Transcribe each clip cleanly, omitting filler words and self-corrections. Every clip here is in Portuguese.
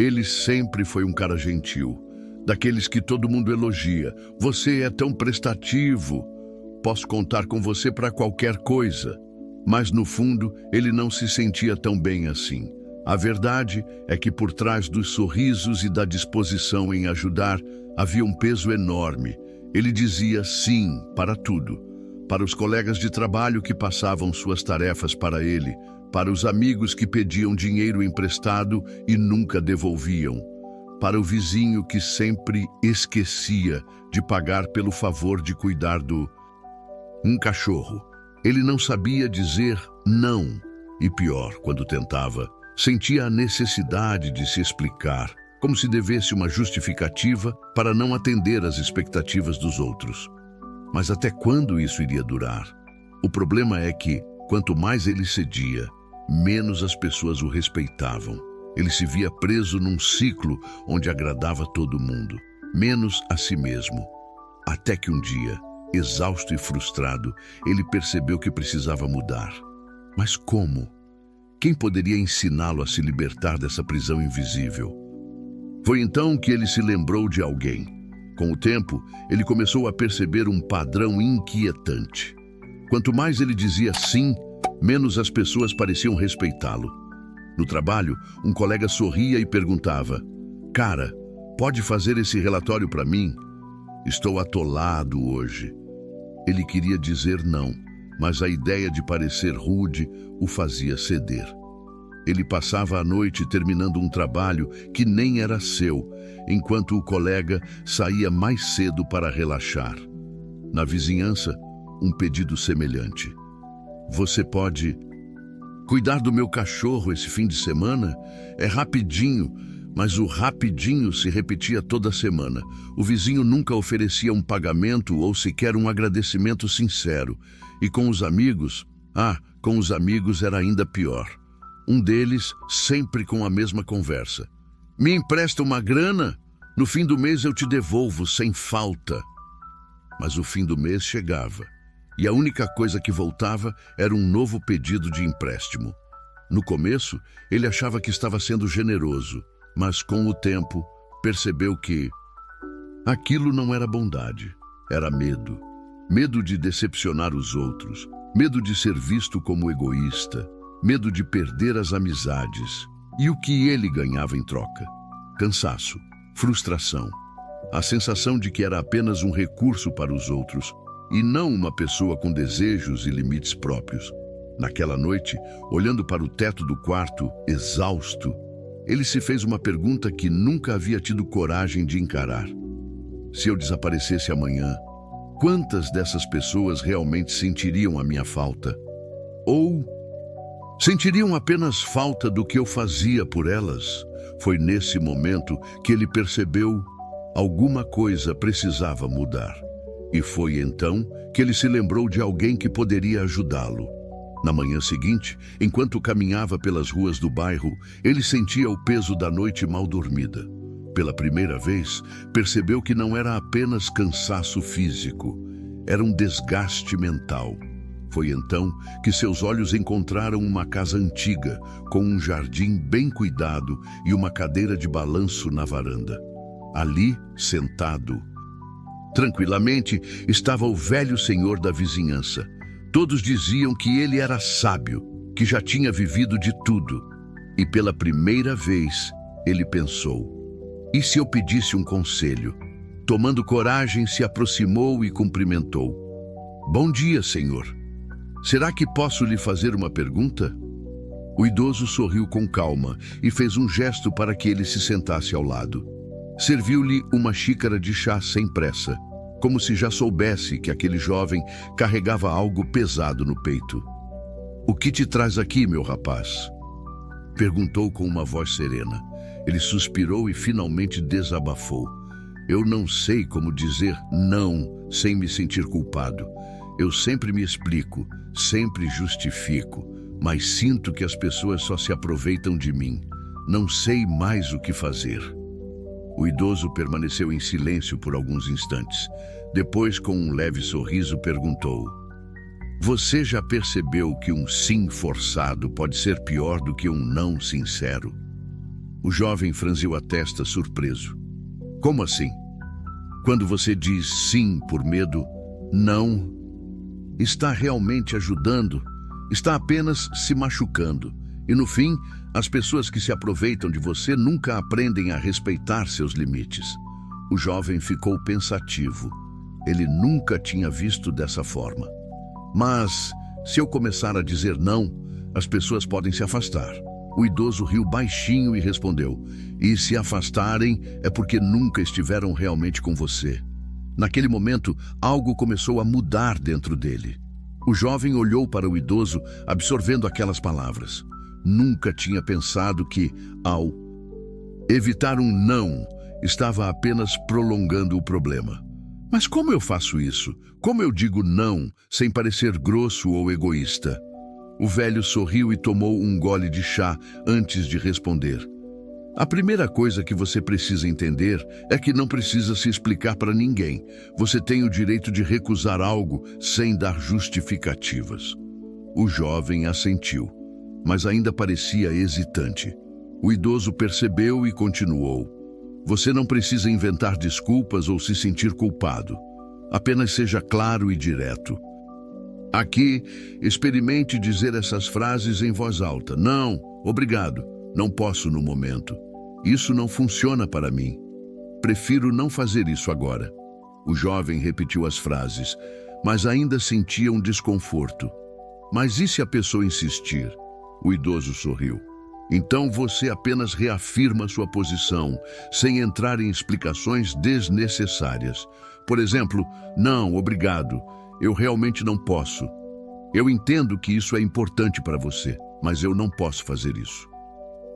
Ele sempre foi um cara gentil, daqueles que todo mundo elogia. Você é tão prestativo. Posso contar com você para qualquer coisa. Mas no fundo, ele não se sentia tão bem assim. A verdade é que por trás dos sorrisos e da disposição em ajudar, havia um peso enorme. Ele dizia sim para tudo. Para os colegas de trabalho que passavam suas tarefas para ele, para os amigos que pediam dinheiro emprestado e nunca devolviam, para o vizinho que sempre esquecia de pagar pelo favor de cuidar um cachorro. Ele não sabia dizer não, e pior, quando tentava, sentia a necessidade de se explicar, como se devesse uma justificativa para não atender às expectativas dos outros. Mas até quando isso iria durar? O problema é que, quanto mais ele cedia, menos as pessoas o respeitavam. Ele se via preso num ciclo onde agradava todo mundo, menos a si mesmo. Até que um dia, exausto e frustrado, ele percebeu que precisava mudar. Mas como? Quem poderia ensiná-lo a se libertar dessa prisão invisível? Foi então que ele se lembrou de alguém. Com o tempo, ele começou a perceber um padrão inquietante. Quanto mais ele dizia sim, menos as pessoas pareciam respeitá-lo. No trabalho, um colega sorria e perguntava: "Cara, pode fazer esse relatório para mim? Estou atolado hoje." Ele queria dizer não, mas a ideia de parecer rude o fazia ceder. Ele passava a noite terminando um trabalho que nem era seu, enquanto o colega saía mais cedo para relaxar. Na vizinhança, um pedido semelhante: "Você pode cuidar do meu cachorro esse fim de semana? É rapidinho." Mas o rapidinho se repetia toda semana. O vizinho nunca oferecia um pagamento ou sequer um agradecimento sincero. E com os amigos, com os amigos era ainda pior. Um deles, sempre com a mesma conversa: "Me empresta uma grana? No fim do mês eu te devolvo, sem falta." Mas o fim do mês chegava, e a única coisa que voltava era um novo pedido de empréstimo. No começo, ele achava que estava sendo generoso, mas com o tempo percebeu que aquilo não era bondade, era medo. Medo de decepcionar os outros, medo de ser visto como egoísta, medo de perder as amizades. E o que ele ganhava em troca? Cansaço, frustração, a sensação de que era apenas um recurso para os outros e não uma pessoa com desejos e limites próprios. Naquela noite, olhando para o teto do quarto, exausto, ele se fez uma pergunta que nunca havia tido coragem de encarar: se eu desaparecesse amanhã, quantas dessas pessoas realmente sentiriam a minha falta? Ou sentiriam apenas falta do que eu fazia por elas? Foi nesse momento que ele percebeu: alguma coisa precisava mudar. E foi então que ele se lembrou de alguém que poderia ajudá-lo. Na manhã seguinte, enquanto caminhava pelas ruas do bairro, ele sentia o peso da noite mal dormida. Pela primeira vez, percebeu que não era apenas cansaço físico, era um desgaste mental. Foi então que seus olhos encontraram uma casa antiga, com um jardim bem cuidado e uma cadeira de balanço na varanda. Ali, sentado, tranquilamente, estava o velho senhor da vizinhança. Todos diziam que ele era sábio, que já tinha vivido de tudo. E pela primeira vez, ele pensou: e se eu pedisse um conselho? Tomando coragem, se aproximou e cumprimentou: "Bom dia, senhor. Será que posso lhe fazer uma pergunta?" O idoso sorriu com calma e fez um gesto para que ele se sentasse ao lado. Serviu-lhe uma xícara de chá sem pressa, como se já soubesse que aquele jovem carregava algo pesado no peito. "O que te traz aqui, meu rapaz?" perguntou com uma voz serena. Ele suspirou e finalmente desabafou: "Eu não sei como dizer não sem me sentir culpado. Eu sempre me explico, sempre justifico, mas sinto que as pessoas só se aproveitam de mim. Não sei mais o que fazer." O idoso permaneceu em silêncio por alguns instantes. Depois, com um leve sorriso, perguntou: "Você já percebeu que um sim forçado pode ser pior do que um não sincero?" O jovem franziu a testa, surpreso. Como assim? Quando você diz sim por medo, não está realmente ajudando, está apenas se machucando. E no fim, as pessoas que se aproveitam de você nunca aprendem a respeitar seus limites. O jovem ficou pensativo. Ele nunca tinha visto dessa forma. Mas, se eu começar a dizer não, as pessoas podem se afastar. O idoso riu baixinho e respondeu: e se afastarem é porque nunca estiveram realmente com você. Naquele momento, algo começou a mudar dentro dele. O jovem olhou para o idoso, absorvendo aquelas palavras. Nunca tinha pensado que, ao evitar um não, estava apenas prolongando o problema. Mas como eu faço isso? Como eu digo não, sem parecer grosso ou egoísta? O velho sorriu e tomou um gole de chá antes de responder. A primeira coisa que você precisa entender é que não precisa se explicar para ninguém. Você tem o direito de recusar algo sem dar justificativas. O jovem assentiu, mas ainda parecia hesitante. O idoso percebeu e continuou: você não precisa inventar desculpas ou se sentir culpado. Apenas seja claro e direto. Aqui, experimente dizer essas frases em voz alta. Não, obrigado, não posso no momento. Isso não funciona para mim. Prefiro não fazer isso agora. O jovem repetiu as frases, mas ainda sentia um desconforto. Mas e se a pessoa insistir? O idoso sorriu. Então você apenas reafirma sua posição, sem entrar em explicações desnecessárias. Por exemplo, não, obrigado, eu realmente não posso. Eu entendo que isso é importante para você, mas eu não posso fazer isso.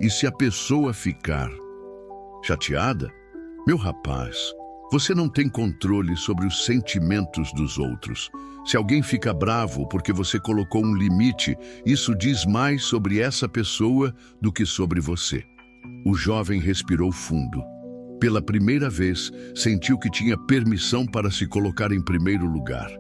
E se a pessoa ficar chateada? Meu rapaz, você não tem controle sobre os sentimentos dos outros. Se alguém fica bravo porque você colocou um limite, isso diz mais sobre essa pessoa do que sobre você. O jovem respirou fundo. Pela primeira vez, sentiu que tinha permissão para se colocar em primeiro lugar.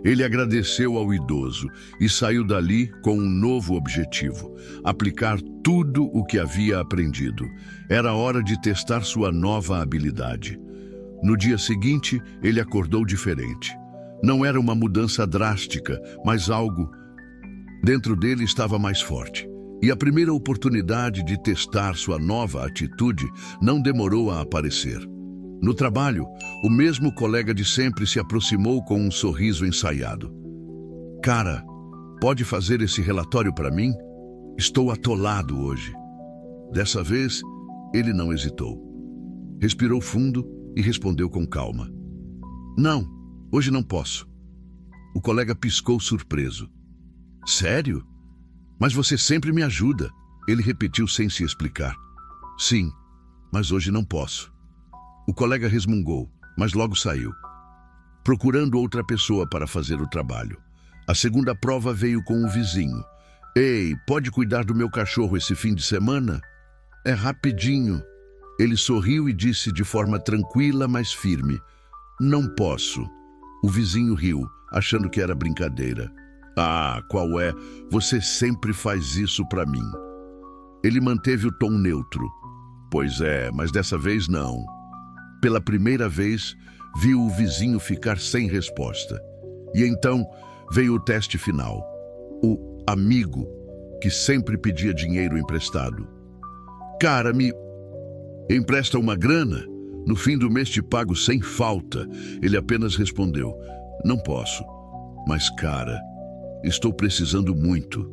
Ele agradeceu ao idoso e saiu dali com um novo objetivo: aplicar tudo o que havia aprendido. Era hora de testar sua nova habilidade. No dia seguinte, ele acordou diferente. Não era uma mudança drástica, mas algo dentro dele estava mais forte. E a primeira oportunidade de testar sua nova atitude não demorou a aparecer. No trabalho, o mesmo colega de sempre se aproximou com um sorriso ensaiado. Cara, pode fazer esse relatório para mim? Estou atolado hoje. Dessa vez, ele não hesitou. Respirou fundo e respondeu com calma. Não, hoje não posso. O colega piscou surpreso. Sério? Mas você sempre me ajuda. Ele repetiu sem se explicar. Sim, mas hoje não posso. O colega resmungou, mas logo saiu, procurando outra pessoa para fazer o trabalho. A segunda prova veio com o vizinho. Ei, pode cuidar do meu cachorro esse fim de semana? É rapidinho. Ele sorriu e disse de forma tranquila, mas firme. Não posso. O vizinho riu, achando que era brincadeira. Ah, qual é? Você sempre faz isso para mim. Ele manteve o tom neutro. Pois é, mas dessa vez não. Pela primeira vez, viu o vizinho ficar sem resposta. E então veio o teste final. O amigo, que sempre pedia dinheiro emprestado. Cara, me empresta uma grana? No fim do mês te pago sem falta. Ele apenas respondeu, não posso. Mas, cara, estou precisando muito.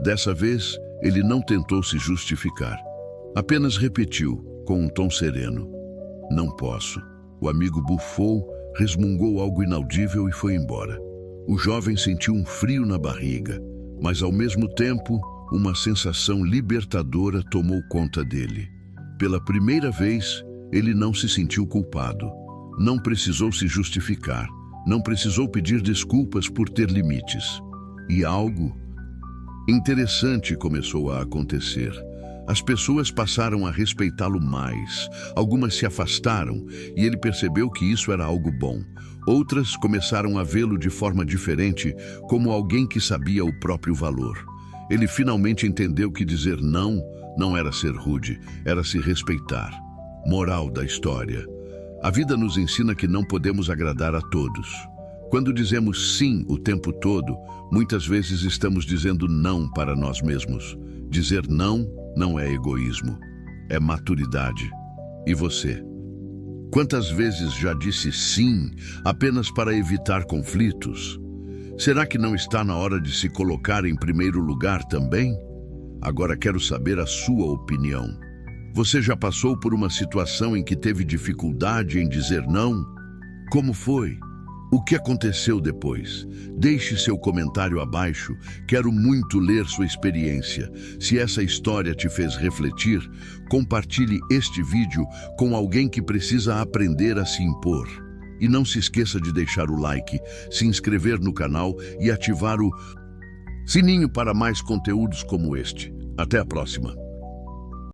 Dessa vez, ele não tentou se justificar. Apenas repetiu, com um tom sereno. Não posso. O amigo bufou, resmungou algo inaudível e foi embora. O jovem sentiu um frio na barriga, mas ao mesmo tempo, uma sensação libertadora tomou conta dele. Pela primeira vez, ele não se sentiu culpado. Não precisou se justificar. Não precisou pedir desculpas por ter limites. E algo interessante começou a acontecer. As pessoas passaram a respeitá-lo mais. Algumas se afastaram e ele percebeu que isso era algo bom. Outras começaram a vê-lo de forma diferente, como alguém que sabia o próprio valor. Ele finalmente entendeu que dizer não não era ser rude, era se respeitar. Moral da história: a vida nos ensina que não podemos agradar a todos. Quando dizemos sim o tempo todo, muitas vezes estamos dizendo não para nós mesmos. Dizer não não é egoísmo, é maturidade. E você? Quantas vezes já disse sim apenas para evitar conflitos? Será que não está na hora de se colocar em primeiro lugar também? Agora quero saber a sua opinião. Você já passou por uma situação em que teve dificuldade em dizer não? Como foi? O que aconteceu depois? Deixe seu comentário abaixo, quero muito ler sua experiência. Se essa história te fez refletir, compartilhe este vídeo com alguém que precisa aprender a se impor. E não se esqueça de deixar o like, se inscrever no canal e ativar o sininho para mais conteúdos como este. Até a próxima!